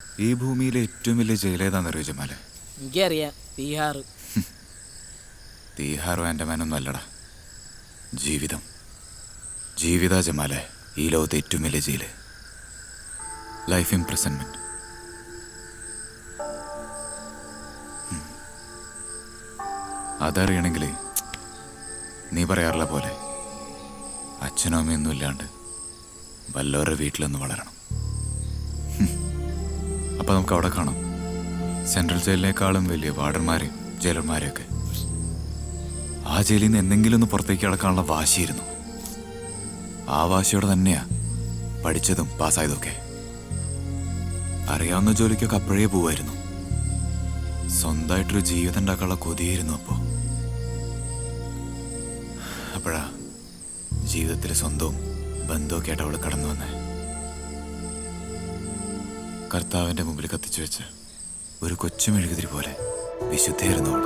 ഈ ഭൂമിയിലെ ഏറ്റവും വലിയ ജയിലേതാണെന്നറിയോ ജമാലെ? എനിക്കറിയാം, തീഹാർ. തീഹാർ ആൻഡമാനൊന്നും അല്ലടാ, ജീവിതം. ജീവിതാ ജമാലെ ഈ ലോകത്തെ ഏറ്റവും വലിയ ജയില്. Life imprisonment. അതറിയണമെങ്കിൽ നീ പറയാറുള്ള പോലെ അച്ഛനും അമ്മയൊന്നും ഇല്ലാണ്ട് വല്ലവരുടെ വീട്ടിലൊന്ന് വളരണം. അപ്പം നമുക്ക് അവിടെ കാണാം സെൻട്രൽ ജയിലിനേക്കാളും വലിയ വാർഡന്മാരെയും ജയിലർമാരെയൊക്കെ. ആ ജയിലിൽ നിന്ന് എന്തെങ്കിലും ഒന്ന് പുറത്തേക്ക് കിടക്കാനുള്ള വാശിയിരുന്നു. ആ വാശിയോടെ തന്നെയാ പഠിച്ചതും പാസ്സായതൊക്കെ. അറിയാവുന്ന ജോലിക്കൊക്കെ അപ്പോഴേ പോവായിരുന്നു. സ്വന്തമായിട്ടൊരു ജീവിതം ഉണ്ടാക്കാനുള്ള കൊതിയായിരുന്നു അപ്പോഴാ ജീവിതത്തിൽ സ്വന്തവും ബന്ധമൊക്കെ ആയിട്ട് അവൾ കടന്നു വന്നേ. കർത്താവിൻ്റെ മുമ്പിൽ കത്തിച്ചു വെച്ച് ഒരു കൊച്ചു മെഴുകുതിരി പോലെ വിശുദ്ധയായിരുന്നു അവൾ.